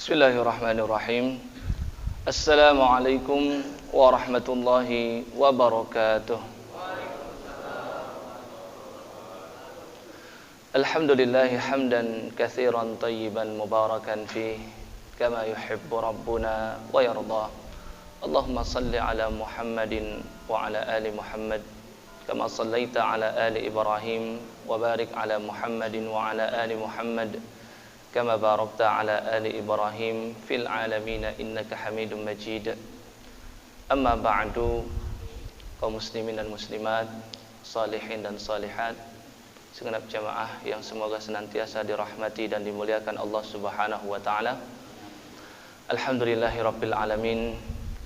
Bismillahirrahmanirrahim. Assalamualaikum warahmatullahi wabarakatuh. Alhamdulillahi hamdan katsiran tayyiban mubarakan fih kama yuhibbu rabbuna wa yarda. Allahumma salli ala Muhammadin wa ala ali Muhammad kama sallaita ala ali Ibrahim wa barik ala Muhammadin wa ala ali Muhammad kama barakta ala ali Ibrahim fil alamin innaka Hamidum Majid. Amma ba'du, kaum muslimin dan muslimat, salihin dan salihat, segenap jamaah yang semoga senantiasa dirahmati dan dimuliakan Allah Subhanahu wa taala. Alhamdulillahirabbil alamin,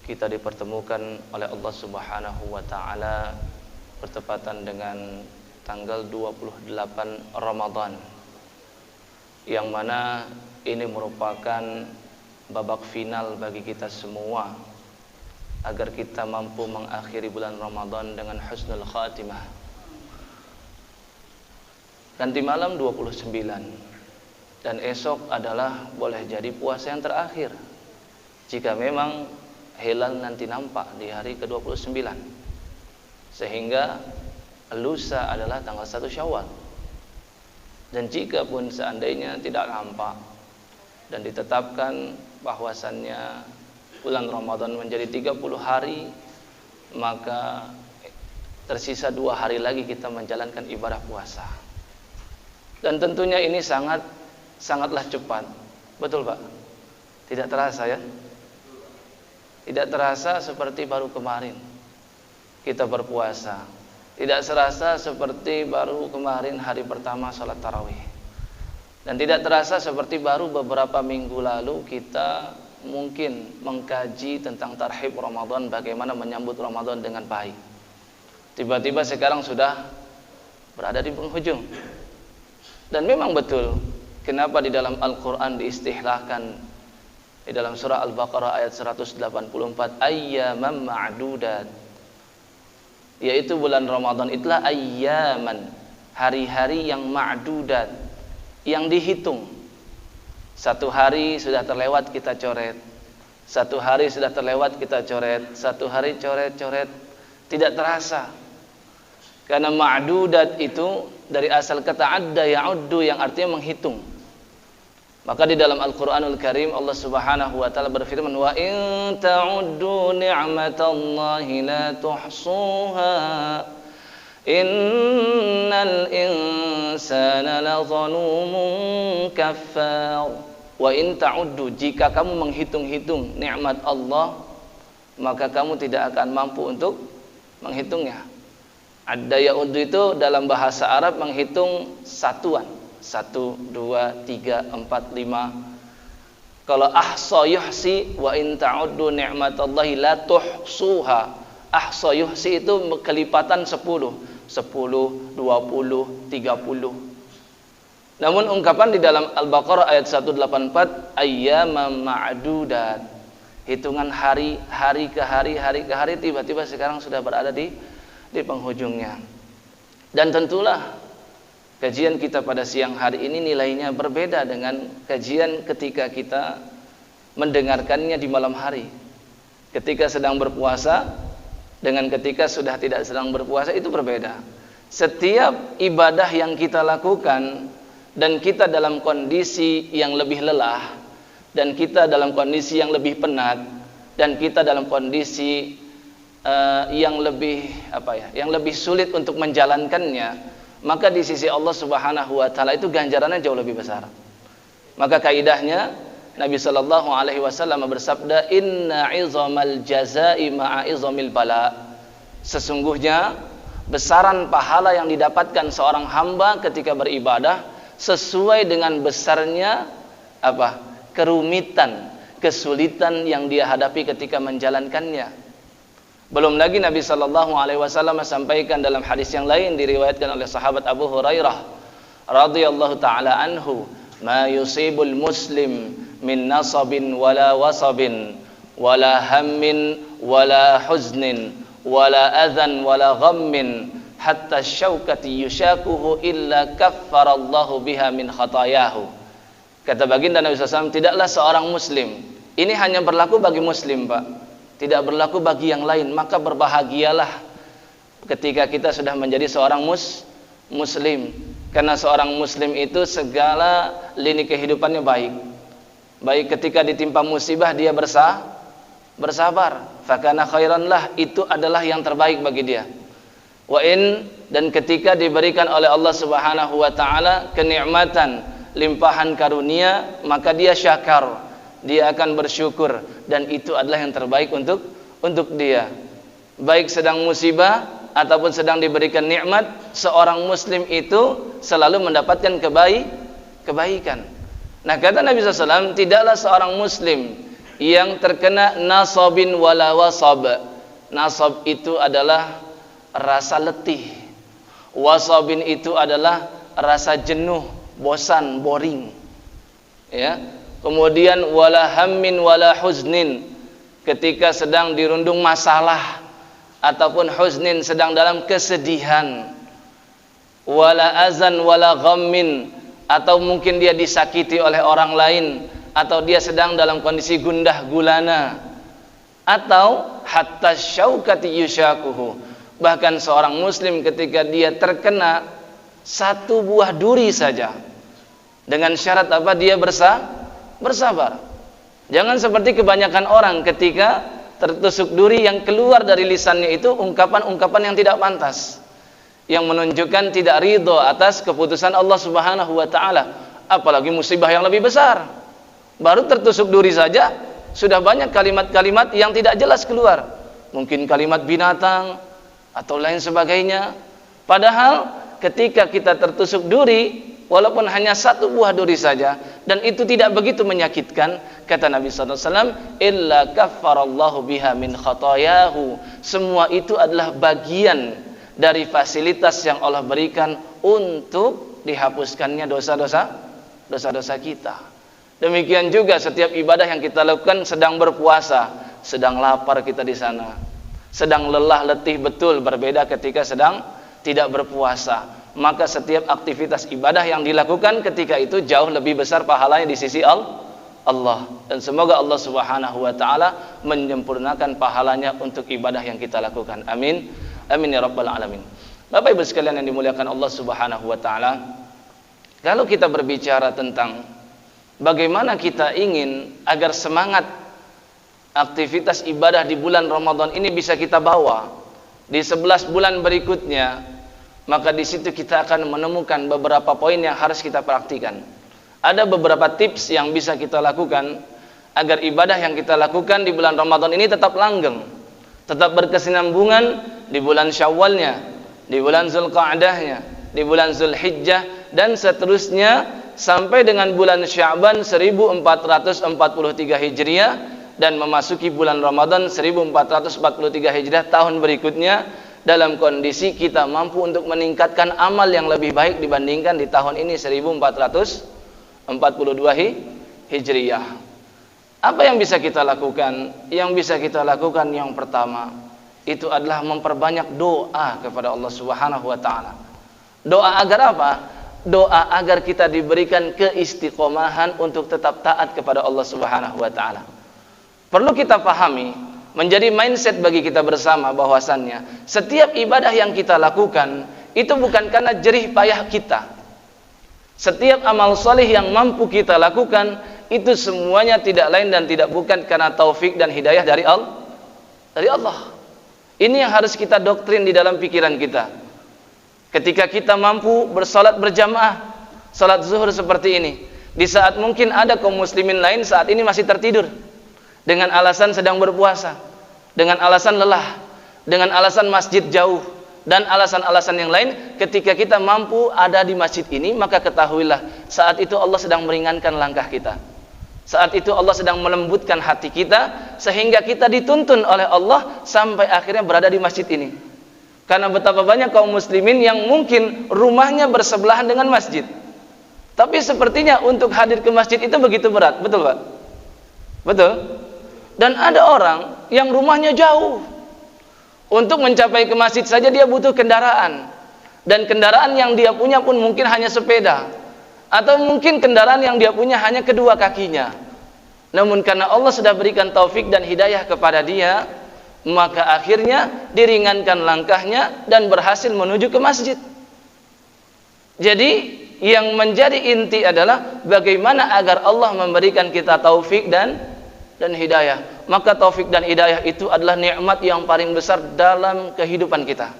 kita dipertemukan oleh Allah Subhanahu wa taala bertepatan dengan tanggal 28 Ramadan, yang mana ini merupakan babak final bagi kita semua agar kita mampu mengakhiri bulan Ramadan dengan husnul khatimah. Nanti malam 29 dan esok adalah boleh jadi puasa yang terakhir jika memang hilal nanti nampak di hari ke-29, sehingga lusa adalah tanggal 1 Syawal. Dan jika pun seandainya tidak nampak dan ditetapkan bahwasannya bulan Ramadan menjadi 30 hari, maka tersisa 2 hari lagi kita menjalankan ibadah puasa. Dan tentunya ini sangatlah cepat. Betul Pak? Tidak terasa ya? Tidak terasa seperti baru kemarin kita berpuasa. Tidak serasa seperti baru kemarin hari pertama sholat tarawih. Dan tidak terasa seperti baru beberapa minggu lalu kita mungkin mengkaji tentang tarhib Ramadan, bagaimana menyambut Ramadan dengan baik. Tiba-tiba sekarang sudah berada di penghujung. Dan memang betul, kenapa di dalam Al-Quran diistihlahkan di dalam surah Al-Baqarah ayat 184, ayyaman ma'dudat, yaitu bulan Ramadan itulah ayyaman, hari-hari yang ma'dudat, yang dihitung. 1 hari sudah terlewat kita coret, 1 hari sudah terlewat kita coret, 1 hari coret-coret, tidak terasa. Karena ma'dudat itu dari asal kata adda ya'uddu, yang artinya menghitung. Maka di dalam Al-Quranul Karim Allah Subhanahu wa ta'ala berfirman, wa in ta'uddu ni'matallahi la tuhsuha innal insana la zalumun kaffar. Wa in ta'uddu, jika kamu menghitung-hitung nikmat Allah, maka kamu tidak akan mampu untuk menghitungnya. Adda ya'uddu itu dalam bahasa Arab menghitung satuan, 1, 2, 3, 4, 5. Kalau ahsa yuhsi, wa in ta'uddu ni'matallahi la tuhsuha. Ahsa yuhsi itu kelipatan 10, 20, 30. Namun ungkapan di dalam Al-Baqarah ayat 184, ayyaman ma'dudat, hitungan hari ke hari, tiba-tiba sekarang sudah berada di penghujungnya. Dan tentulah kajian kita pada siang hari ini nilainya berbeda dengan kajian ketika kita mendengarkannya di malam hari. Ketika sedang berpuasa dengan ketika sudah tidak sedang berpuasa itu berbeda. Setiap ibadah yang kita lakukan dan kita dalam kondisi yang lebih lelah, dan kita dalam kondisi yang lebih penat, dan kita dalam kondisi yang lebih sulit untuk menjalankannya, maka di sisi Allah Subhanahu wa taala itu ganjarannya jauh lebih besar. Maka kaidahnya Nabi sallallahu alaihi wasallam bersabda, inna 'izamal jazaa'i ma'a 'izamil bala. Sesungguhnya besaran pahala yang didapatkan seorang hamba ketika beribadah sesuai dengan besarnya kerumitan, kesulitan yang dia hadapi ketika menjalankannya. Belum lagi Nabi sallallahu alaihi wasallam sampaikan dalam hadis yang lain diriwayatkan oleh sahabat Abu Hurairah radhiyallahu taala anhu, ma yusibul muslim min nasabin wala wasabin wala hammin wala huznin wala adhan wala ghammin hatta syaukati yushakuhu illa kaffarallahu biha min khatayahu. Kata baginda Nabi SAW, tidaklah seorang muslim, ini hanya berlaku bagi muslim Pak, tidak berlaku bagi yang lain. Maka berbahagialah ketika kita sudah menjadi seorang muslim. Karena seorang muslim itu segala lini kehidupannya baik. Baik ketika ditimpa musibah dia bersabar. Fakana khairan lah, itu adalah yang terbaik bagi dia. Dan ketika diberikan oleh Allah Subhanahu wa taala kenikmatan, limpahan karunia, maka dia syakar, dia akan bersyukur, dan itu adalah yang terbaik untuk dia. Baik sedang musibah ataupun sedang diberikan nikmat, seorang muslim itu selalu mendapatkan kebaikan. Nah, kata Nabi SAW, tidaklah seorang muslim yang terkena nasabin wala wasab. Nasab itu adalah rasa letih, wasabin itu adalah rasa jenuh, bosan, boring, ya. Kemudian wala hammin wala huznin, ketika sedang dirundung masalah, ataupun huznin sedang dalam kesedihan, wala azan wala ghammin, atau mungkin dia disakiti oleh orang lain, atau dia sedang dalam kondisi gundah gulana, atau hatta syaukati yushakuhu, bahkan seorang muslim ketika dia terkena satu buah duri saja, dengan syarat apa? Dia bersabar. Jangan seperti kebanyakan orang ketika tertusuk duri, yang keluar dari lisannya itu ungkapan-ungkapan yang tidak pantas, yang menunjukkan tidak ridho atas keputusan Allah Subhanahu wa taala. Apalagi musibah yang lebih besar, baru tertusuk duri saja sudah banyak kalimat-kalimat yang tidak jelas keluar, mungkin kalimat binatang atau lain sebagainya. Padahal ketika kita tertusuk duri, walaupun hanya satu buah duri saja, dan itu tidak begitu menyakitkan, kata Nabi SAW, illa kaffarallahu biha min khatayahu, semua itu adalah bagian dari fasilitas yang Allah berikan untuk dihapuskannya dosa-dosa kita. Demikian juga setiap ibadah yang kita lakukan, sedang berpuasa, sedang lapar kita di sana, sedang lelah letih betul, berbeda ketika sedang tidak berpuasa. Maka setiap aktivitas ibadah yang dilakukan ketika itu jauh lebih besar pahalanya di sisi Allah. Dan semoga Allah Subhanahu wa taala menyempurnakan pahalanya untuk ibadah yang kita lakukan. Amin. Amin ya rabbal alamin. Bapak Ibu sekalian yang dimuliakan Allah Subhanahu wa taala, kalau kita berbicara tentang bagaimana kita ingin agar semangat aktivitas ibadah di bulan Ramadan ini bisa kita bawa di 11 bulan berikutnya, maka di situ kita akan menemukan beberapa poin yang harus kita praktikan. Ada beberapa tips yang bisa kita lakukan agar ibadah yang kita lakukan di bulan Ramadan ini tetap langgeng, tetap berkesinambungan di bulan Syawalnya, di bulan Zulqa'dahnya, di bulan Zulhijjah, dan seterusnya sampai dengan bulan Sya'ban 1443 Hijriah, dan memasuki bulan Ramadan 1443 Hijriah tahun berikutnya, dalam kondisi kita mampu untuk meningkatkan amal yang lebih baik dibandingkan di tahun ini 1442 Hijriah. Apa yang bisa kita lakukan? Yang bisa kita lakukan yang pertama itu adalah memperbanyak doa kepada Allah Subhanahu wa taala. Doa agar apa? Doa agar kita diberikan keistiqomahan untuk tetap taat kepada Allah Subhanahu wa taala. Perlu kita pahami, menjadi mindset bagi kita bersama bahwasannya setiap ibadah yang kita lakukan itu bukan karena jerih payah kita. Setiap amal soleh yang mampu kita lakukan itu semuanya tidak lain dan tidak bukan karena taufik dan hidayah dari Allah. Ini yang harus kita doktrin di dalam pikiran kita. Ketika kita mampu bersalat berjamaah, salat zuhur seperti ini, di saat mungkin ada kaum muslimin lain saat ini masih tertidur dengan alasan sedang berpuasa, dengan alasan lelah, dengan alasan masjid jauh, dan alasan-alasan yang lain. Ketika kita mampu ada di masjid ini, maka ketahuilah saat itu Allah sedang meringankan langkah kita. Saat itu Allah sedang melembutkan hati kita, sehingga kita dituntun oleh Allah sampai akhirnya berada di masjid ini. Karena betapa banyak kaum muslimin yang mungkin rumahnya bersebelahan dengan masjid, tapi sepertinya untuk hadir ke masjid itu begitu berat. Betul Pak? Betul? Dan ada orang yang rumahnya jauh, untuk mencapai ke masjid saja dia butuh kendaraan, dan kendaraan yang dia punya pun mungkin hanya sepeda, Atau mungkin kendaraan yang dia punya hanya kedua kakinya. Namun karena Allah sudah berikan taufik dan hidayah kepada dia, maka akhirnya diringankan langkahnya dan berhasil menuju ke masjid. Jadi yang menjadi inti adalah bagaimana agar Allah memberikan kita taufik dan hidayah. Maka taufik dan hidayah itu adalah nikmat yang paling besar dalam kehidupan kita.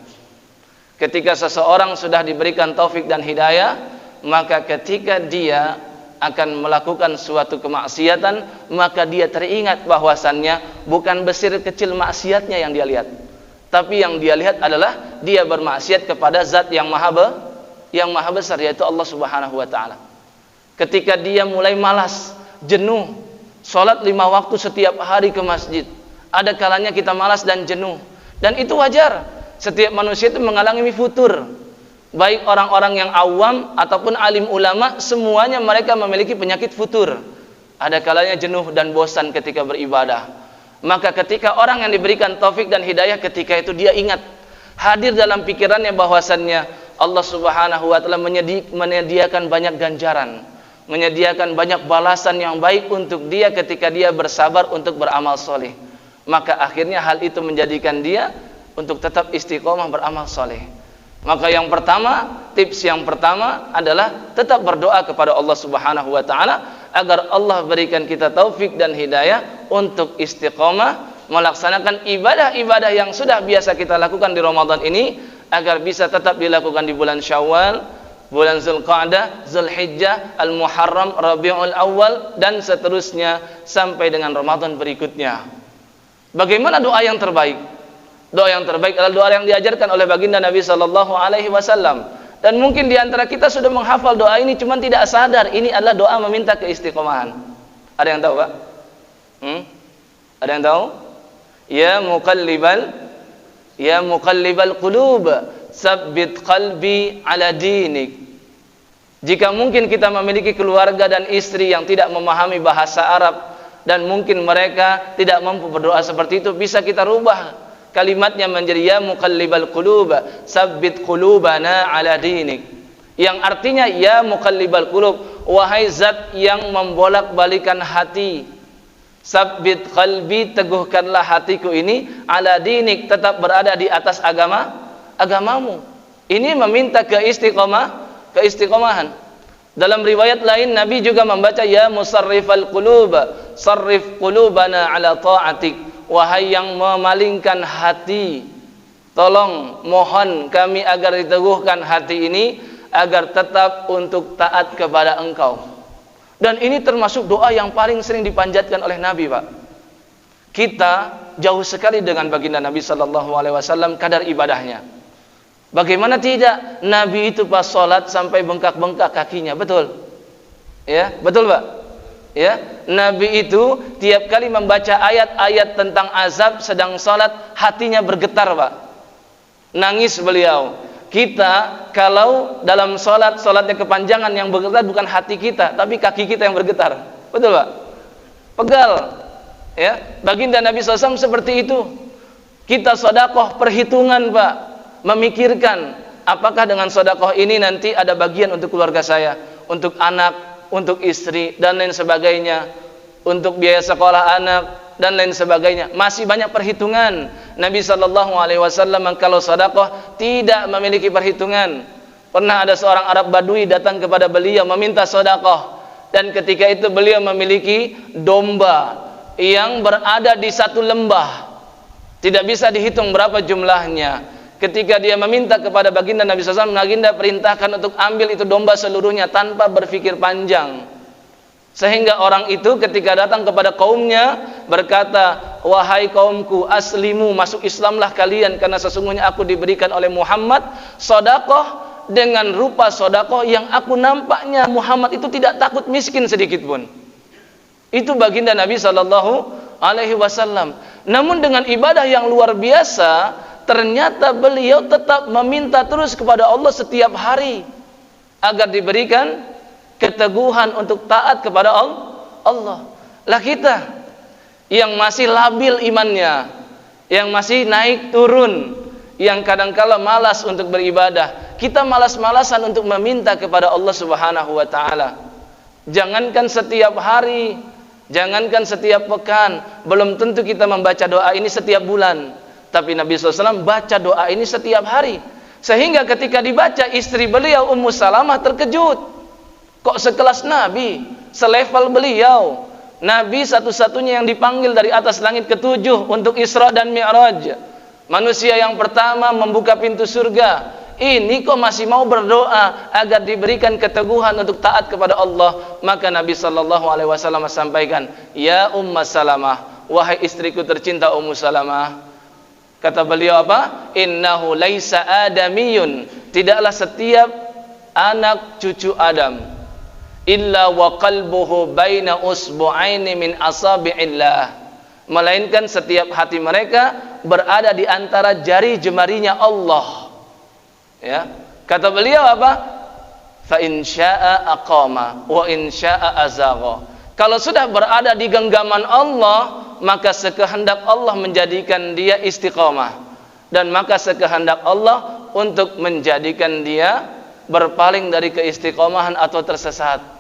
Ketika seseorang sudah diberikan taufik dan hidayah, maka ketika dia akan melakukan suatu kemaksiatan, maka dia teringat bahwasannya bukan besir kecil maksiatnya yang dia lihat, tapi yang dia lihat adalah dia bermaksiat kepada zat yang maha besar, yaitu Allah Subhanahu wa ta'ala. Ketika dia mulai malas, jenuh, sholat 5 waktu setiap hari ke masjid, ada kalanya kita malas dan jenuh, dan itu wajar. Setiap manusia itu mengalami futur, baik orang-orang yang awam ataupun alim ulama, semuanya mereka memiliki penyakit futur. Ada kalanya jenuh dan bosan ketika beribadah. Maka ketika orang yang diberikan taufik dan hidayah, ketika itu dia ingat, hadir dalam pikirannya bahwasannya Allah Subhanahu wa ta'ala menyediakan banyak ganjaran, menyediakan banyak balasan yang baik untuk dia ketika dia bersabar untuk beramal soleh. Maka akhirnya hal itu menjadikan dia untuk tetap istiqomah beramal soleh. Maka yang pertama, tips yang pertama adalah tetap berdoa kepada Allah Subhanahu wa ta'ala agar Allah berikan kita taufik dan hidayah untuk istiqomah melaksanakan ibadah-ibadah yang sudah biasa kita lakukan di Ramadan ini, agar bisa tetap dilakukan di bulan Syawal, bulan Zulqa'dah, Zulhijjah, Al-Muharram, Rabiul Awal, dan seterusnya sampai dengan Ramadan berikutnya. Bagaimana doa yang terbaik? Doa yang terbaik adalah doa yang diajarkan oleh baginda Nabi sallallahu alaihi wasallam. Dan mungkin di antara kita sudah menghafal doa ini, cuman tidak sadar ini adalah doa meminta keistiqomahan. Ada yang tahu, Pak? Ada yang tahu? Ya muqallibal qulub, tsabbit qalbi ala dinik. Jika mungkin kita memiliki keluarga dan istri yang tidak memahami bahasa Arab, dan mungkin mereka tidak mampu berdoa seperti itu, bisa kita rubah kalimatnya menjadi ya muqallibal qulub, tsabbit qulubana ala dinik. Yang artinya ya muqallibal qulub, wahai zat yang membolak-balikan hati, tsabbit qalbi, teguhkanlah hatiku ini, ala dinik, tetap berada di atas agamamu. Ini meminta keistiqomahan. Dalam riwayat lain Nabi juga membaca ya musarrifal qulub, sarrif qulubana ala ta'atik. Wahai yang memalingkan hati, tolong mohon kami agar diteguhkan hati ini agar tetap untuk taat kepada Engkau. Dan ini termasuk doa yang paling sering dipanjatkan oleh Nabi, Pak. Kita jauh sekali dengan baginda Nabi sallallahu alaihi wasallam kadar ibadahnya. Bagaimana tidak? Nabi itu pas sholat sampai bengkak-bengkak kakinya, betul? Ya, betul, Pak. Ya, Nabi itu tiap kali membaca ayat-ayat tentang azab sedang salat, hatinya bergetar, Pak. Nangis beliau. Kita kalau dalam salatnya kepanjangan, yang bergetar bukan hati kita, tapi kaki kita yang bergetar. Betul, Pak? Pegal. Ya, baginda Nabi SAW seperti itu. Kita sedekah perhitungan, Pak. Memikirkan apakah dengan sedekah ini nanti ada bagian untuk keluarga saya, untuk anak, untuk istri dan lain sebagainya, untuk biaya sekolah anak dan lain sebagainya. Masih banyak perhitungan. Nabi sallallahu alaihi wasallam kalau sedekah tidak memiliki perhitungan. Pernah ada seorang Arab Badui datang kepada beliau meminta sedekah, dan ketika itu beliau memiliki domba yang berada di satu lembah, tidak bisa dihitung berapa jumlahnya. Ketika dia meminta kepada baginda Nabi SAW, baginda perintahkan untuk ambil itu domba seluruhnya tanpa berpikir panjang. Sehingga orang itu ketika datang kepada kaumnya berkata, wahai kaumku, aslimu, masuk Islamlah kalian, karena sesungguhnya aku diberikan oleh Muhammad sedekah dengan rupa sedekah yang aku nampaknya Muhammad itu tidak takut miskin sedikit pun. Itu baginda Nabi SAW. Namun dengan ibadah yang luar biasa, ternyata beliau tetap meminta terus kepada Allah setiap hari agar diberikan keteguhan untuk taat kepada Allah. Lah kita yang masih labil imannya, yang masih naik turun, yang kadangkala malas untuk beribadah. Kita malas-malasan untuk meminta kepada Allah Subhanahu wa taala. Jangankan setiap hari, jangankan setiap pekan, belum tentu kita membaca doa ini setiap bulan. Tapi Nabi SAW baca doa ini setiap hari. Sehingga ketika dibaca, istri beliau Ummu Salamah terkejut. Kok sekelas Nabi, selevel beliau, Nabi satu-satunya yang dipanggil dari atas langit ketujuh untuk Isra dan Mi'raj, manusia yang pertama membuka pintu surga, ini kok masih mau berdoa agar diberikan keteguhan untuk taat kepada Allah. Maka Nabi SAW sampaikan, ya Ummu Salamah, wahai istriku tercinta Ummu Salamah, kata beliau apa? Innahu laisa adamiyun, tidaklah setiap anak cucu Adam illa wa qalbuhu baina usbu'aini min asabi'illah, melainkan setiap hati mereka berada di antara jari jemarinya Allah. Ya, kata beliau apa? Fa in syaa'a aqama wa in syaa'a azagha. Kalau sudah berada di genggaman Allah, maka sekehendak Allah menjadikan dia istiqamah, dan maka sekehendak Allah untuk menjadikan dia berpaling dari keistiqomahan atau tersesat.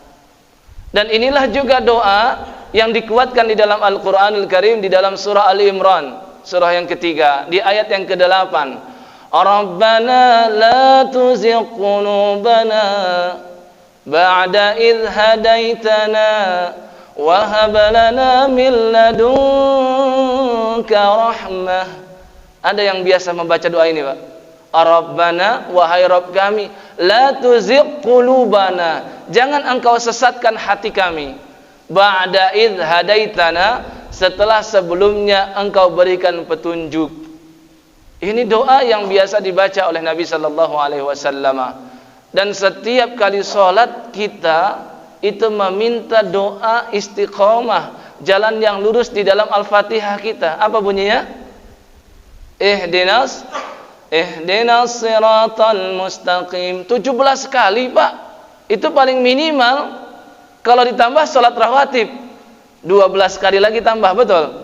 Dan inilah juga doa yang dikuatkan di dalam Al-Qur'anul Karim di dalam surah Ali Imran, surah yang ketiga, di ayat yang ke-8. Rabbana la tuzigh qulubana ba'da idh hadaitana wa hab lana min ladunka rahmah. Ada yang biasa membaca doa ini, Pak? Rabbana, wahai Rabb kami, la tuzigh qulubana, jangan engkau sesatkan hati kami, ba'da idh hadaitana, setelah sebelumnya engkau berikan petunjuk. Ini doa yang biasa dibaca oleh Nabi sallallahu alaihi wasallam. Dan setiap kali salat kita itu meminta doa istiqomah, jalan yang lurus di dalam Al-Fatihah kita. Apa bunyinya? Ihdinas siratal mustaqim. 17 kali, Pak. Itu paling minimal. Kalau ditambah salat rawatib 12 kali lagi tambah, betul.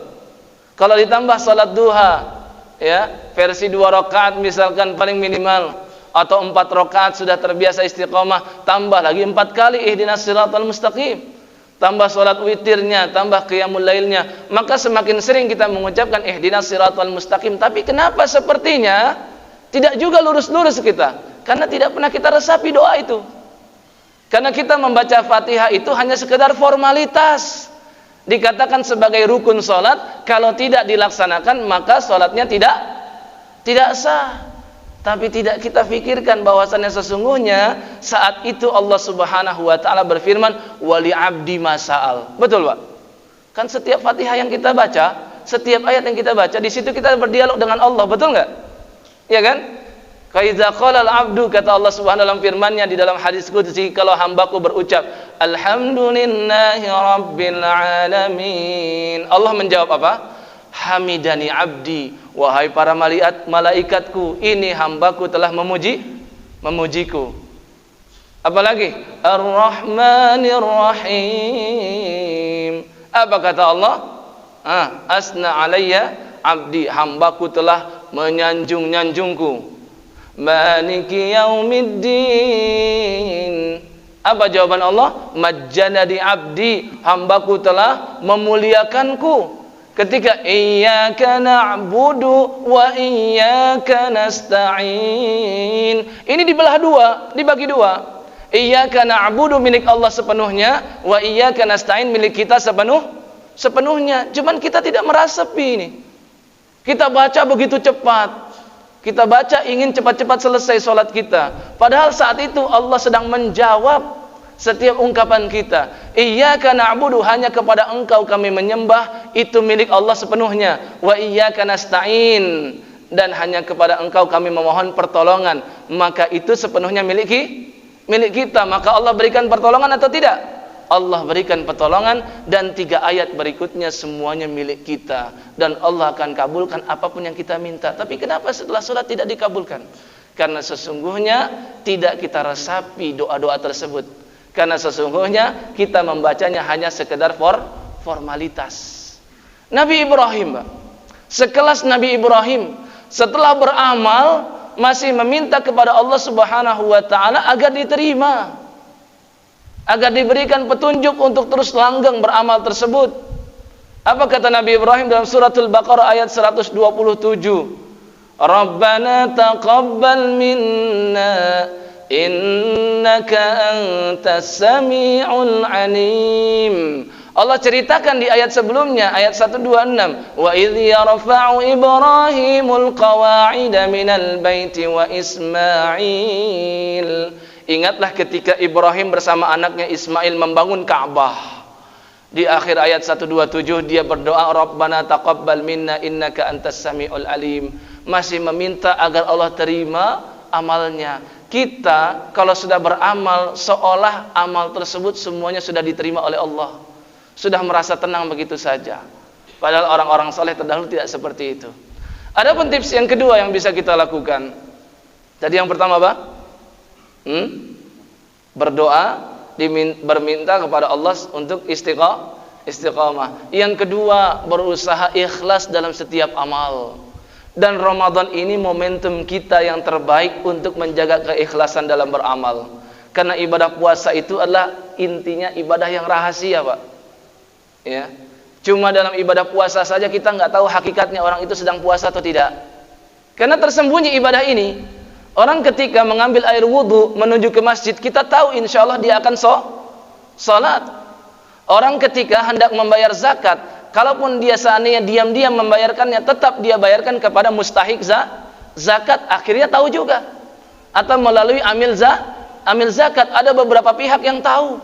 Kalau ditambah salat duha, ya, versi 2 rakaat misalkan paling minimal, atau 4 rakaat sudah terbiasa istiqomah, tambah lagi 4 kali ihdinas siratal mustaqim, tambah salat witirnya, tambah qiyamul lailnya, maka semakin sering kita mengucapkan ihdinas siratal mustaqim. Tapi kenapa sepertinya tidak juga lurus-lurus kita? Karena tidak pernah kita resapi doa itu. Karena kita membaca Fatihah itu hanya sekedar formalitas, dikatakan sebagai rukun salat, kalau tidak dilaksanakan maka salatnya tidak sah. Tapi tidak kita pikirkan bahwasannya sesungguhnya saat itu Allah Subhanahu wa taala berfirman, wali abdi masa'al. Betul, Pak? Kan setiap Fatihah yang kita baca, setiap ayat yang kita baca, di situ kita berdialog dengan Allah, betul enggak? Ya kan? Kaiza qala al-'abdu, kata Allah Subhanahu dalam firman-Nya di dalam hadis qudsi, kalau hambaku berucap alhamdulillahi rabbil alamin, Allah menjawab apa? Hamidani abdi, wahai para malaikatku, ini hambaku telah memujiku. Apalagi ar-rahmanir rahim. Apa kata Allah? Asna alayya abdi, hambaku telah menyanjung-nyanjungku. Maliki yaumiddin. Apa jawaban Allah? Majjadani abdi, hambaku telah memuliakanku. Ketika iyyaka na'budu wa iyyaka nasta'in, ini dibelah dua, dibagi dua. Iyyaka na'budu milik Allah sepenuhnya, wa iyyaka nasta'in milik kita sepenuhnya. Cuman kita tidak meresapi ini. Kita baca begitu cepat. Kita baca ingin cepat-cepat selesai sholat kita. Padahal saat itu Allah sedang menjawab setiap ungkapan kita. Iyyaka na'budu, hanya kepada Engkau kami menyembah, itu milik Allah sepenuhnya. Wa iyyaka nasta'in, dan hanya kepada Engkau kami memohon pertolongan, maka itu sepenuhnya milik kita. Maka Allah berikan pertolongan atau tidak? Allah berikan pertolongan, dan 3 ayat berikutnya semuanya milik kita, dan Allah akan kabulkan apapun yang kita minta. Tapi kenapa setelah sholat tidak dikabulkan? Karena sesungguhnya tidak kita resapi doa-doa tersebut. Karena sesungguhnya kita membacanya hanya sekedar formalitas. Nabi Ibrahim, sekelas Nabi Ibrahim, setelah beramal masih meminta kepada Allah Subhanahu wa taala agar diterima, agar diberikan petunjuk untuk terus langgeng beramal tersebut. Apa kata Nabi Ibrahim dalam suratul Baqarah ayat 127? Rabbana taqabbal minna innaka antas sami'ul alim. Allah ceritakan di ayat sebelumnya, ayat 126, wa idh yarfa'u Ibrahimul qawa'ida minal baiti wa Ismail. Ingatlah ketika Ibrahim bersama anaknya Ismail membangun Ka'bah. Di akhir ayat 127 dia berdoa, Rabbana taqabbal minna innaka antas sami'ul alim. Masih meminta agar Allah terima amalnya. Kita kalau sudah beramal seolah amal tersebut semuanya sudah diterima oleh Allah, sudah merasa tenang begitu saja. Padahal orang-orang soleh terdahulu tidak seperti itu. Adapun tips yang kedua yang bisa kita lakukan. Tadi yang pertama apa? Berdoa, berminta kepada Allah untuk istiqamah. Yang kedua, berusaha ikhlas dalam setiap amal. Dan Ramadan ini momentum kita yang terbaik untuk menjaga keikhlasan dalam beramal. Karena ibadah puasa itu adalah intinya ibadah yang rahasia, Pak. Ya, cuma dalam ibadah puasa saja kita nggak tahu hakikatnya orang itu sedang puasa atau tidak. Karena tersembunyi ibadah ini. Orang ketika mengambil air wudhu menuju ke masjid, kita tahu insya Allah dia akan sholat. Orang ketika hendak membayar zakat, kalaupun dia seandainya diam-diam membayarkannya, tetap dia bayarkan kepada mustahik zakat. Akhirnya tahu juga. Atau melalui amil zakat, ada beberapa pihak yang tahu.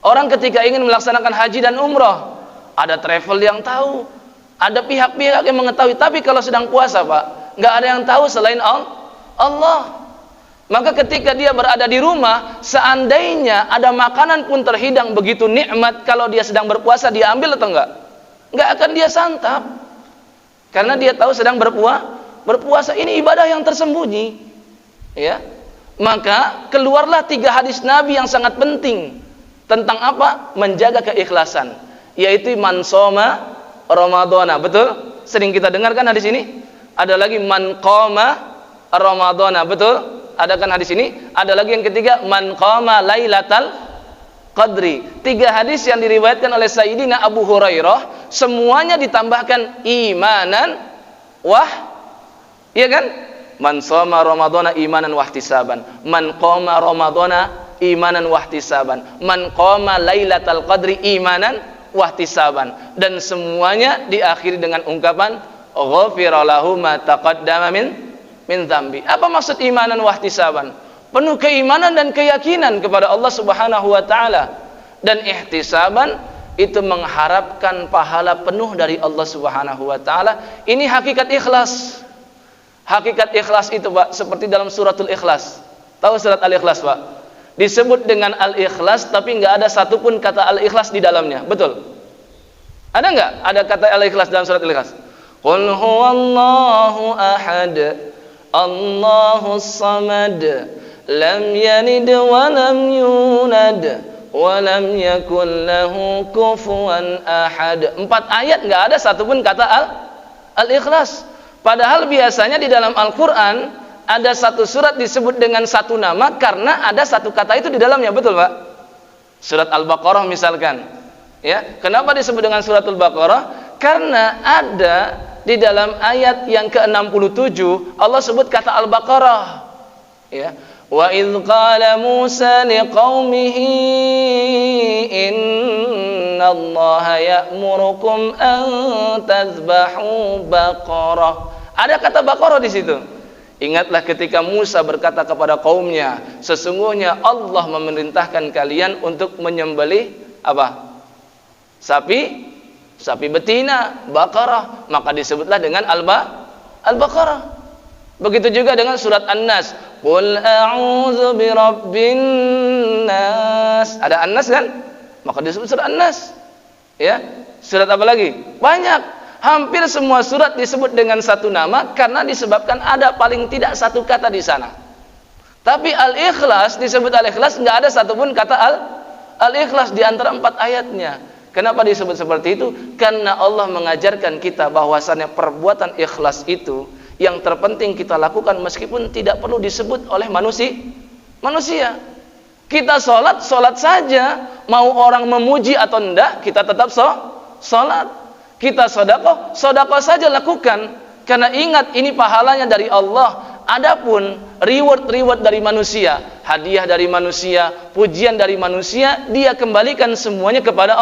Orang ketika ingin melaksanakan haji dan umrah, ada travel yang tahu, ada pihak-pihak yang mengetahui. Tapi kalau sedang puasa, Pak, nggak ada yang tahu selain Allah. Maka ketika dia berada di rumah, seandainya ada makanan pun terhidang begitu nikmat, kalau dia sedang berpuasa, dia ambil atau enggak? Nggak akan dia santap, karena dia tahu sedang berpuasa. Ini ibadah yang tersembunyi, ya. Maka keluarlah 3 hadis Nabi yang sangat penting. Tentang apa? Menjaga keikhlasan, yaitu man shoma Ramadhana. Betul? Sering kita dengarkan hadis ini. Ada lagi man qama Ramadhana. Betul? Ada kan hadis ini? Ada lagi yang ketiga, man qama lailatal qadri. 3 hadis yang diriwayatkan oleh Sayyidina Abu Hurairah, semuanya ditambahkan imanan iya kan? Man shoma Ramadhana imanan wahtisaban. Man qama Ramadhana imanan wahtisaban. Man qama lailatal qadri imanan wahtisaban. Dan semuanya diakhiri dengan ungkapan ghafira lahu ma taqaddama min dzambi. Apa maksud imanan wahtisaban? Penuh keimanan dan keyakinan kepada Allah Subhanahu wa taala. Dan ihtisaban itu mengharapkan pahala penuh dari Allah Subhanahu wa taala. Ini hakikat ikhlas. Hakikat ikhlas itu, Pak, seperti dalam suratul Ikhlas. Tahu surat Al-Ikhlas, Pak? Disebut dengan Al-Ikhlas, tapi nggak ada satupun kata Al-Ikhlas di dalamnya. Betul? Ada nggak? Ada kata Al-Ikhlas dalam surat Al-Ikhlas? Qul huwallahu ahad, Allahus samad, lam yalid wa lam yulad, wa lam yakul lahu kufuwan ahad. 4 ayat nggak ada satupun kata Al-Ikhlas. Padahal biasanya di dalam Al-Quran ada satu surat disebut dengan satu nama karena ada satu kata itu di dalamnya. Betul, Pak? Surat Al-Baqarah misalkan, ya. Kenapa disebut dengan surat Al-Baqarah? Karena ada di dalam ayat yang ke-67 Allah sebut kata Al-Baqarah, ya. Wa idz qala Musa liqaumihi innallaha ya'murukum an tazbahu baqarah. Ada kata Baqarah di situ. Ingatlah ketika Musa berkata kepada kaumnya, sesungguhnya Allah memerintahkan kalian untuk menyembelih apa? Sapi betina, Baqarah. Maka disebutlah dengan Al-Baqarah. Begitu juga dengan surat An-Nas. Qul a'udzu birabbin nas. Ada An-Nas kan? Maka disebut surat An-Nas. Ya. Surat apa lagi? Banyak. Hampir semua surat disebut dengan satu nama karena disebabkan ada paling tidak satu kata di sana. Tapi Al-Ikhlas disebut Al-Ikhlas, enggak ada satupun kata Al-Ikhlas di antara 4 ayatnya. Kenapa disebut seperti itu? Karena Allah mengajarkan kita bahwasannya perbuatan ikhlas itu yang terpenting kita lakukan meskipun tidak perlu disebut oleh manusia. Kita sholat saja, mau orang memuji atau enggak, kita tetap sholat. Kita sedekah saja lakukan, karena ingat ini pahalanya dari Allah. Adapun reward dari manusia, hadiah dari manusia, pujian dari manusia, dia kembalikan semuanya kepada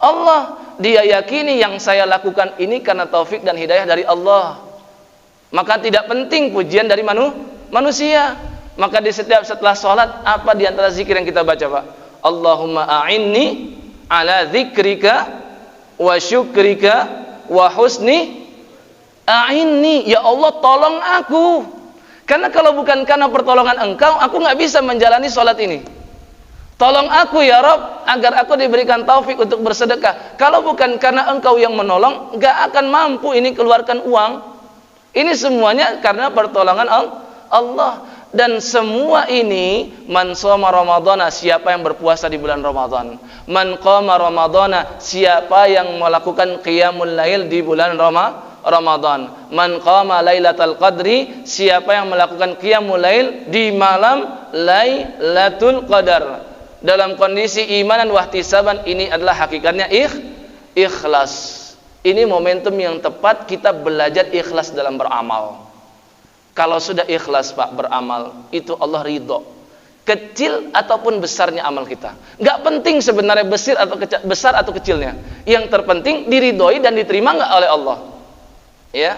Allah. Dia yakini yang saya lakukan ini karena taufik dan hidayah dari Allah. Maka tidak penting pujian dari manusia. Maka di setelah sholat, apa di antara zikir yang kita baca, Pak? Allahumma a'inni ala dzikrika wa syukrika wa husni a'inni. Ya Allah, tolong aku. Karena kalau bukan karena pertolongan Engkau, aku nggak bisa menjalani sholat ini. Tolong aku ya Rabb, agar aku diberikan taufik untuk bersedekah. Kalau bukan karena Engkau yang menolong, nggak akan mampu ini keluarkan uang. Ini semuanya karena pertolongan Allah. Dan semua ini, man shoma ramadhana, siapa yang berpuasa di bulan Ramadan. Man qama ramadhana, siapa yang melakukan qiyamul lail di bulan Ramadan. Man qama lailatul qadri, siapa yang melakukan qiyamul lail di malam Lailatul Qadar. Dalam kondisi imanan wahtisaban, ini adalah hakikatnya ikhlas. Ini momentum yang tepat kita belajar ikhlas dalam beramal. Kalau sudah ikhlas, Pak, beramal, itu Allah ridho. Kecil ataupun besarnya amal kita, nggak penting sebenarnya besar atau kecilnya. Yang terpenting diridhoi dan diterima nggak oleh Allah. Ya.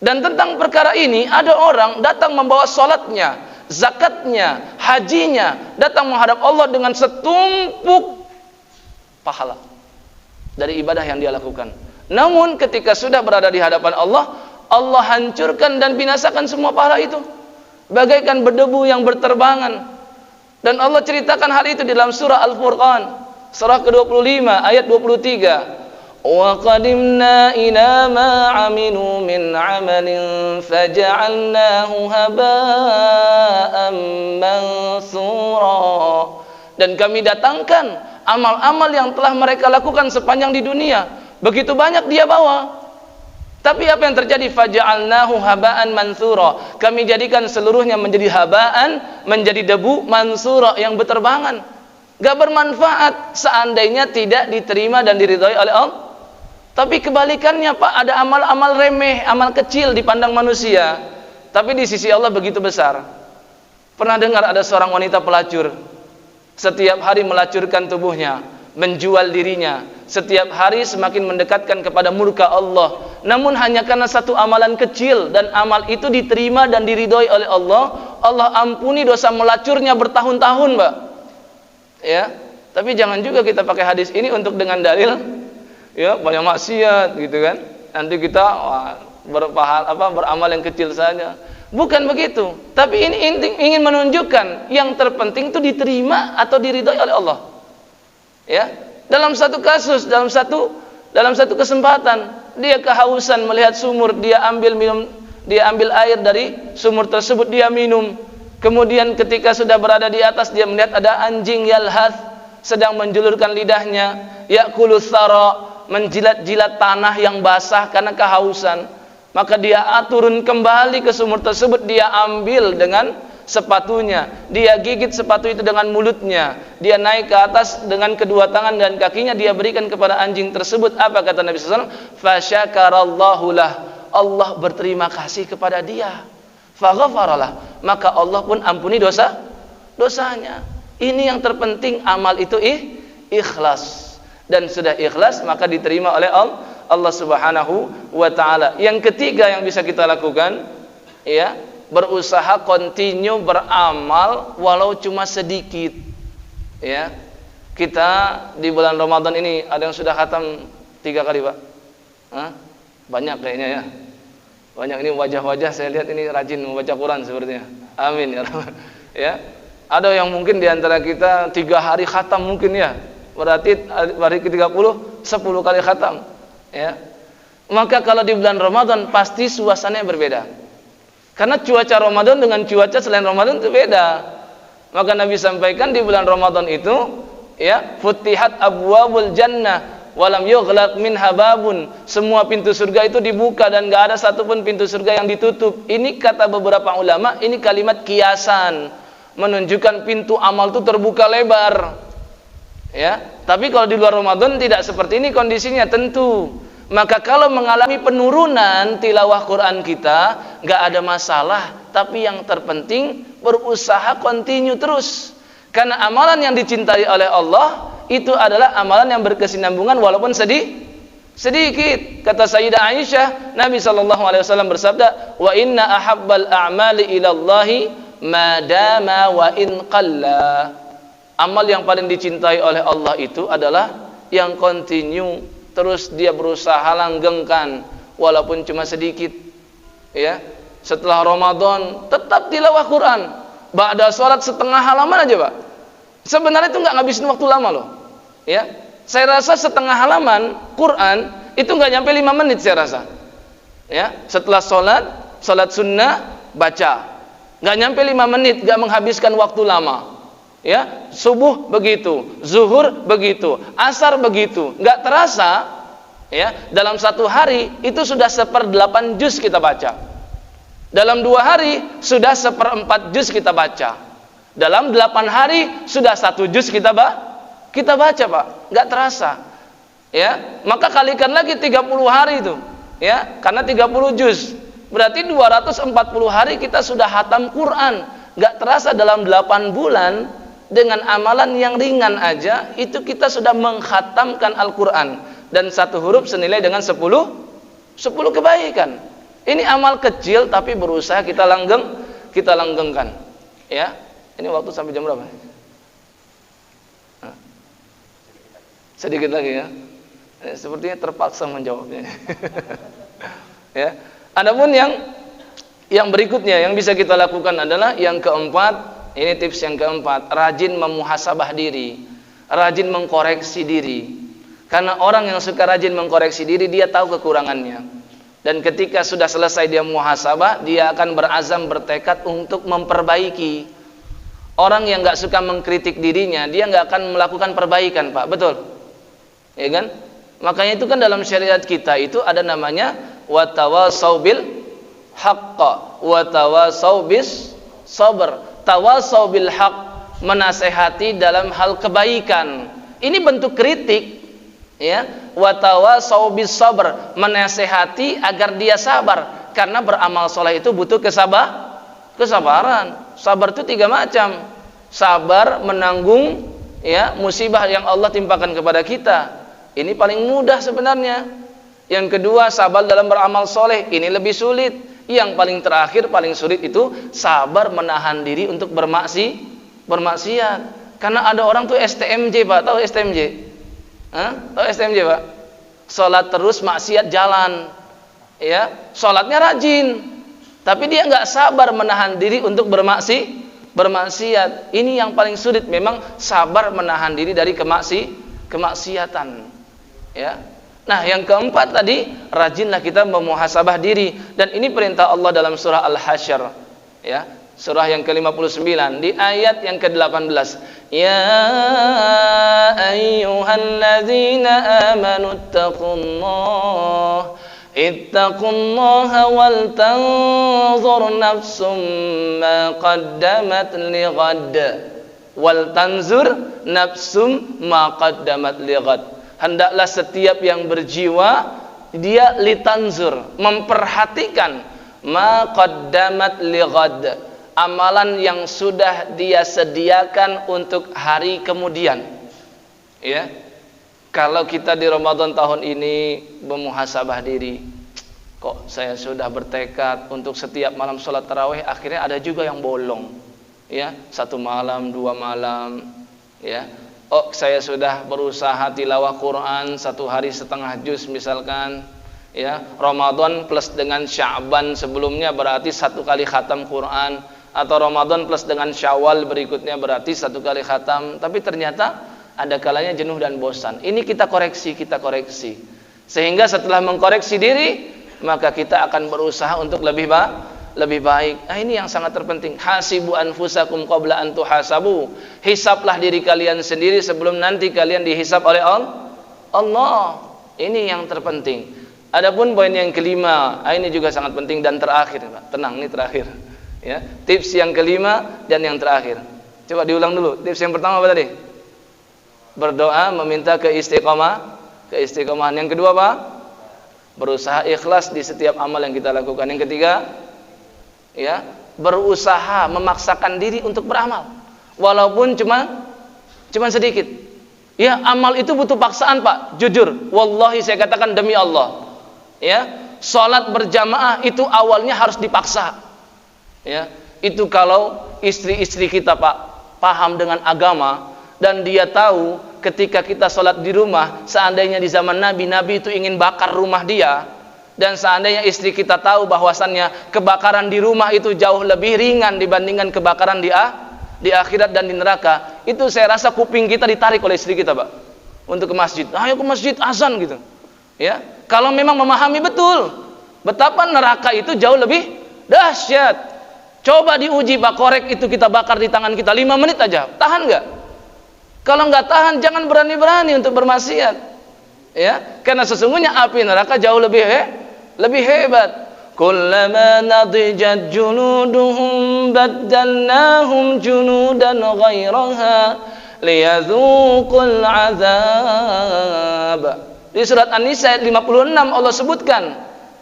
Dan tentang perkara ini, ada orang datang membawa sholatnya, zakatnya, hajinya, datang menghadap Allah dengan setumpuk pahala dari ibadah yang dia lakukan. Namun ketika sudah berada di hadapan Allah hancurkan dan binasakan semua pahala itu, bagaikan berdebu yang berterbangan. Dan Allah ceritakan hal itu di dalam surah Al-Furqan, surah ke-25 ayat 23. Wa qadimna ila ma 'amilu min 'amalin faja'alnahu haba'an mansura. Dan kami datangkan amal-amal yang telah mereka lakukan sepanjang di dunia. Begitu banyak dia bawa. Tapi apa yang terjadi? Faja'alnahu haba'an mansura. Kami jadikan seluruhnya menjadi haba'an, menjadi debu mansura yang berterbangan. Gak bermanfaat seandainya tidak diterima dan diridhoi oleh Allah. Tapi kebalikannya, Pak, ada amal-amal remeh, amal kecil dipandang manusia, tapi di sisi Allah begitu besar. Pernah dengar ada seorang wanita pelacur, setiap hari melacurkan tubuhnya, menjual dirinya, setiap hari semakin mendekatkan kepada murka Allah. Namun hanya karena satu amalan kecil, dan amal itu diterima dan diridhoi oleh Allah, Allah ampuni dosa melacurnya bertahun-tahun, Mbak. Ya, tapi jangan juga kita pakai hadis ini untuk dengan dalil ya banyak maksiat gitu kan. Nanti kita beramal yang kecil saja. Bukan begitu. Tapi ini ingin menunjukkan yang terpenting itu diterima atau diridhoi oleh Allah. Ya, dalam satu kasus, dalam satu kesempatan, dia kehausan melihat sumur, dia ambil air dari sumur tersebut, dia minum. Kemudian ketika sudah berada di atas, dia melihat ada anjing yalhath sedang menjulurkan lidahnya, ya'kulus thara, menjilat-jilat tanah yang basah karena kehausan. Maka dia turun kembali ke sumur tersebut, dia ambil dengan sepatunya, dia gigit sepatu itu dengan mulutnya, dia naik ke atas dengan kedua tangan dan kakinya, dia berikan kepada anjing tersebut. Apa kata Nabi SAW? Fasyakarallahu lah, Allah berterima kasih kepada dia. Faghafaralah, maka Allah pun ampuni dosanya. Ini yang terpenting, amal itu ikhlas. Dan sudah ikhlas maka diterima oleh Allah Subhanahu wa ta'ala. Yang ketiga yang bisa kita lakukan, ya, berusaha continue beramal walau cuma sedikit. Ya, kita di bulan Ramadan ini ada yang sudah khatam 3 kali, Pak. Banyak kayaknya ya. Banyak ini wajah-wajah saya lihat ini rajin membaca Quran sepertinya. Amin ya Rabbal. Ya. Ada yang mungkin di antara kita 3 hari khatam mungkin ya. Berarti hari ke-30 10 kali khatam. Ya. Maka kalau di bulan Ramadan pasti suasananya berbeda. Karena cuaca Ramadan dengan cuaca selain Ramadan itu beda. Maka Nabi sampaikan di bulan Ramadan itu, ya, futihat abwabul jannah, walam yughlaq minha babun. Semua pintu surga itu dibuka dan enggak ada satupun pintu surga yang ditutup. Ini kata beberapa ulama, ini kalimat kiasan, menunjukkan pintu amal itu terbuka lebar. Ya, tapi kalau di luar Ramadan tidak seperti ini kondisinya tentu. Maka kalau mengalami penurunan tilawah Quran kita, enggak ada masalah, tapi yang terpenting berusaha continue terus. Karena amalan yang dicintai oleh Allah itu adalah amalan yang berkesinambungan walaupun sedikit. Kata Sayyidah Aisyah, Nabi SAW bersabda, wa inna ahabbal a'mali ilallahi madama wa in qalla. Amal yang paling dicintai oleh Allah itu adalah yang continue, terus dia berusaha langgengkan walaupun cuma sedikit. Ya, setelah Ramadan tetap tilawah Quran. Ba'da sholat setengah halaman aja, Pak. Sebenarnya itu nggak ngabisin waktu lama loh. Ya, saya rasa setengah halaman Quran itu nggak nyampe 5 menit saya rasa. Ya, setelah sholat sunnah baca, nggak nyampe 5 menit, nggak menghabiskan waktu lama. Ya, subuh begitu, zuhur begitu, asar begitu, nggak terasa. Ya, dalam satu hari itu sudah 1/8 juz kita baca. Dalam 2 hari sudah 1/4 juz kita baca. Dalam 8 hari sudah 1 juz kita baca, Pak. Nggak terasa. Ya, maka kalikan lagi 30 hari itu. Ya, karena 30 juz. Berarti 240 hari kita sudah hatam Quran. Nggak terasa dalam 8 bulan dengan amalan yang ringan aja itu kita sudah menghatamkan Al-Quran, dan 1 huruf senilai dengan 10 kebaikan. Ini amal kecil tapi berusaha kita langgengkan. Ya, ini waktu sampai jam berapa? Sedikit lagi ya. Sepertinya terpaksa menjawabnya. Ya. Adapun yang berikutnya yang bisa kita lakukan adalah yang keempat. Ini tips yang keempat, rajin memuhasabah diri, rajin mengkoreksi diri. Karena orang yang suka rajin mengkoreksi diri, dia tahu kekurangannya. Dan ketika sudah selesai dia muhasabah, dia akan berazam, bertekad untuk memperbaiki. Orang yang nggak suka mengkritik dirinya, dia nggak akan melakukan perbaikan, Pak. Betul? Ya kan? Makanya itu kan dalam syariat kita itu ada namanya watawasau bil haqq, watawasau bis sabr. Tawasau bil haq, menasehati dalam hal kebaikan. Ini bentuk kritik, ya. Wa tawasau bis sabr, menasehati agar dia sabar, karena beramal soleh itu butuh kesabaran. Sabar itu 3 macam. Sabar menanggung, ya, musibah yang Allah timpakan kepada kita. Ini paling mudah sebenarnya. Yang kedua, sabar dalam beramal soleh. Ini lebih sulit. Yang paling terakhir, paling sulit itu sabar menahan diri untuk bermaksiat. Karena ada orang tuh STMJ, Pak. Tahu STMJ? Tahu STMJ, Pak? Salat terus, maksiat jalan. Ya, salatnya rajin, tapi dia nggak sabar menahan diri untuk bermaksiat. Ini yang paling sulit memang, sabar menahan diri dari kemaksiatan. Ya. Nah, yang keempat tadi, rajinlah kita memuhasabah diri, dan ini perintah Allah dalam surah Al-Hasyr, ya, surah yang ke-59 di ayat yang ke-18. Ya ayyuhalladzina amanu ittaqullaha wal tanzur nafsum ma qaddamat lighad, wal tanzur nafsum ma qaddamat lighad. Hendaklah setiap yang berjiwa dia litanzur, memperhatikan ma qaddamat lighad, amalan yang sudah dia sediakan untuk hari kemudian. Ya. Kalau kita di Ramadan tahun ini memuhasabah diri, kok saya sudah bertekad untuk setiap malam sholat tarawih, akhirnya ada juga yang bolong. Ya, 1 malam, 2 malam, ya. Oh, saya sudah berusaha tilawah Quran 1 hari setengah juz misalkan, ya. Ramadan plus dengan Sya'ban sebelumnya berarti 1 kali khatam Quran, atau Ramadan plus dengan Syawal berikutnya berarti 1 kali khatam. Tapi ternyata ada kalanya jenuh dan bosan. Ini kita koreksi. Sehingga setelah mengkoreksi diri, maka kita akan berusaha untuk lebih baik. Nah, ini yang sangat terpenting. Hasibu anfusakum qabla an tuhasabu. Hisablah diri kalian sendiri sebelum nanti kalian dihisab oleh Allah. Ini yang terpenting. Adapun poin yang kelima, ini juga sangat penting dan terakhir, Pak. Tenang, ini terakhir. Ya, tips yang kelima dan yang terakhir. Coba diulang dulu. Tips yang pertama apa tadi? Berdoa meminta keistiqomahan. Yang kedua apa? Berusaha ikhlas di setiap amal yang kita lakukan. Yang ketiga, ya, berusaha memaksakan diri untuk beramal walaupun cuma sedikit. Ya, amal itu butuh paksaan, Pak. Jujur, wallahi saya katakan demi Allah. Ya, salat berjamaah itu awalnya harus dipaksa. Ya, itu kalau istri-istri kita, Pak, paham dengan agama dan dia tahu ketika kita salat di rumah, seandainya di zaman Nabi itu ingin bakar rumah dia, dan seandainya istri kita tahu bahwasannya kebakaran di rumah itu jauh lebih ringan dibandingkan kebakaran di akhirat dan di neraka, itu saya rasa kuping kita ditarik oleh istri kita, Pak, untuk ke masjid. Ayo ke masjid, azan gitu. Ya, kalau memang memahami betul betapa neraka itu jauh lebih dahsyat. Coba diuji, Pak, korek itu kita bakar di tangan kita 5 menit aja, tahan nggak? Kalau nggak tahan, jangan berani-berani untuk bermaksiat. Ya, karena sesungguhnya api neraka jauh lebih hebat. Kullama nadijat juluduhum baddalnahum juludan ghairaha liyadzuqul azab. Di surat An-Nisa ayat 56 Allah sebutkan,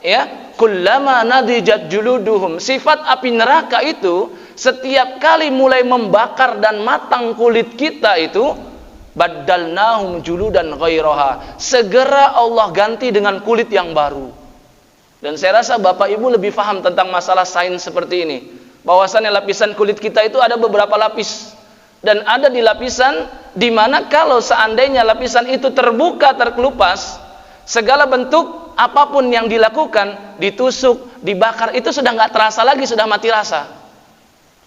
ya, kullama nadijat juluduhum, sifat api neraka itu setiap kali mulai membakar dan matang kulit kita itu, baddalnahum juludan ghairaha, segera Allah ganti dengan kulit yang baru. Dan saya rasa Bapak Ibu lebih paham tentang masalah sains seperti ini, bahwasannya lapisan kulit kita itu ada beberapa lapis, dan ada di lapisan di mana kalau seandainya lapisan itu terbuka, terkelupas, segala bentuk apapun yang dilakukan, ditusuk, dibakar, itu sudah nggak terasa lagi, sudah mati rasa.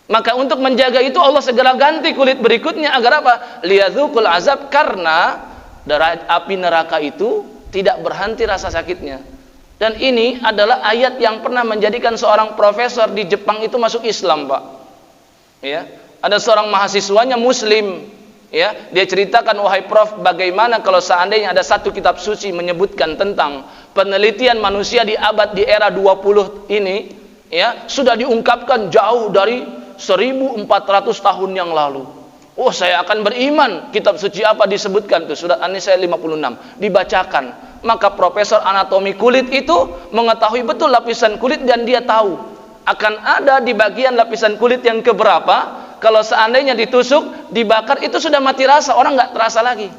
Maka untuk menjaga itu Allah segera ganti kulit berikutnya agar apa? Liyadzuqul azab, karena api neraka itu tidak berhenti rasa sakitnya. Dan ini adalah ayat yang pernah menjadikan seorang profesor di Jepang itu masuk Islam, Pak. Ya, ada seorang mahasiswanya Muslim. Ya, dia ceritakan, wahai Prof, bagaimana kalau seandainya ada satu kitab suci menyebutkan tentang penelitian manusia di era 20 ini, ya, sudah diungkapkan jauh dari 1400 tahun yang lalu. Oh, saya akan beriman. Kitab suci apa disebutkan tuh? Surat An-Nisa 56 dibacakan. Maka profesor anatomi kulit itu mengetahui betul lapisan kulit, dan dia tahu akan ada di bagian lapisan kulit yang keberapa kalau seandainya ditusuk, dibakar, itu sudah mati rasa, orang nggak terasa lagi.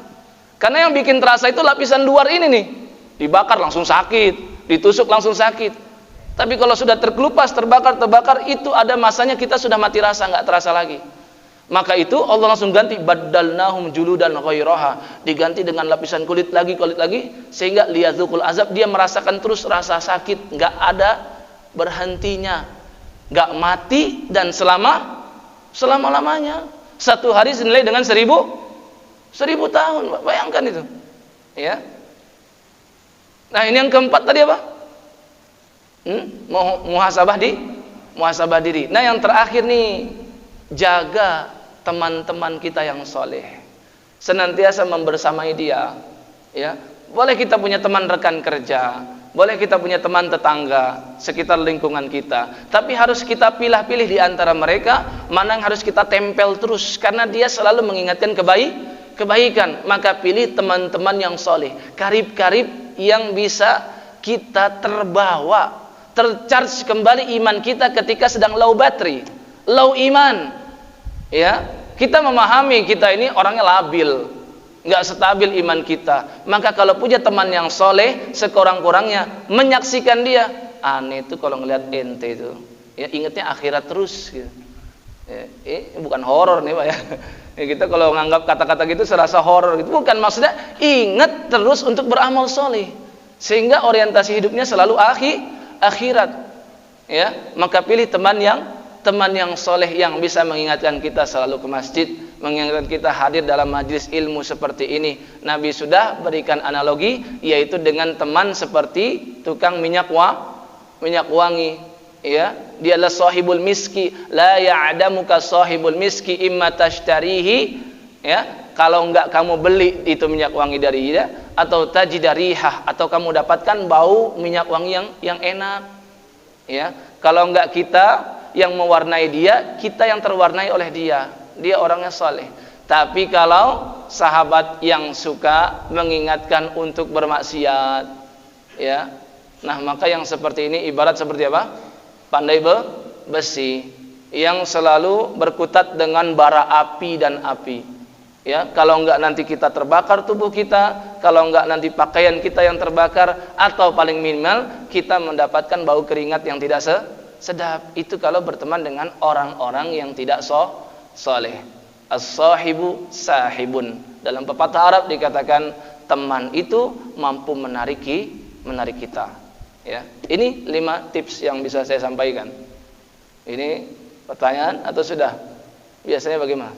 Karena yang bikin terasa itu lapisan luar ini nih, dibakar langsung sakit, ditusuk langsung sakit. Tapi kalau sudah terkelupas, terbakar, itu ada masanya kita sudah mati rasa, nggak terasa lagi. Maka itu Allah langsung ganti, baddalnahum juludan ghairaha, diganti dengan lapisan kulit lagi, sehingga liyadzuqul azab, dia merasakan terus rasa sakit, nggak ada berhentinya, nggak mati, dan selama-lamanya. Satu hari senilai dengan 1000 tahun, bayangkan itu. Ya. Nah, ini yang keempat tadi apa? Muhasabah diri. Nah, yang terakhir nih, jaga teman-teman kita yang soleh, senantiasa membersamai dia. Ya, boleh kita punya teman rekan kerja, boleh kita punya teman tetangga sekitar lingkungan kita, tapi harus kita pilih-pilih di antara mereka mana yang harus kita tempel terus, karena dia selalu mengingatkan kebaikan. Maka pilih teman-teman yang soleh, karib-karib yang bisa kita tercharge kembali iman kita ketika sedang low battery, low iman. Ya, kita memahami kita ini orangnya labil, nggak stabil iman kita. Maka kalau punya teman yang soleh, sekurang-kurangnya menyaksikan dia, aneh itu kalau ngelihat ente itu, ya ingatnya akhirat terus. Gitu. Ya, bukan horor nih, Pak, ya. Ya, kita kalau nganggap kata-kata gitu serasa horor gitu, bukan, maksudnya ingat terus untuk beramal soleh, sehingga orientasi hidupnya selalu akhirat. Ya, maka pilih teman yang soleh yang bisa mengingatkan kita selalu ke masjid, mengingatkan kita hadir dalam majlis ilmu seperti ini. Nabi sudah berikan analogi, yaitu dengan teman seperti tukang minyak wangi. Ya, dia adalah sahibul miski, la ya'damuka sahibul miski imma tashtarihi ya, kalau enggak kamu beli itu minyak wangi dari dia, atau tajidarihah, atau kamu dapatkan bau minyak wangi yang enak, ya. Kalau enggak kita yang mewarnai dia, kita yang terwarnai oleh dia. Dia orangnya saleh. Tapi kalau sahabat yang suka mengingatkan untuk bermaksiat, ya, nah maka yang seperti ini ibarat seperti apa? Pandai besi yang selalu berkutat dengan bara api dan api. Ya, kalau enggak nanti kita terbakar tubuh kita, kalau enggak nanti pakaian kita yang terbakar, atau paling minimal kita mendapatkan bau keringat yang tidak sedap. Itu kalau berteman dengan orang-orang yang tidak soleh. As-sahibu sahibun. Dalam pepatah Arab dikatakan teman itu mampu menarik kita. Ya, ini 5 tips yang bisa saya sampaikan. Ini pertanyaan atau sudah? Biasanya bagaimana?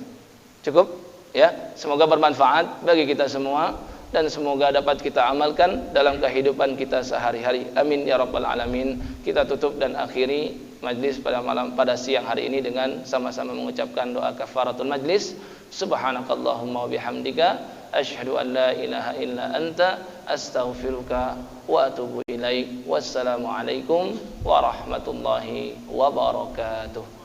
Cukup? Ya, semoga bermanfaat bagi kita semua dan semoga dapat kita amalkan dalam kehidupan kita sehari-hari. Amin ya rabbal alamin. Kita tutup dan akhiri majlis pada siang hari ini dengan sama-sama mengucapkan doa kafaratul majlis. Subhanakallahumma wa bihamdika asyhadu an la ilaha illa anta astaghfiruka wa atubu ilaik. Wassalamualaikum warahmatullahi wabarakatuh.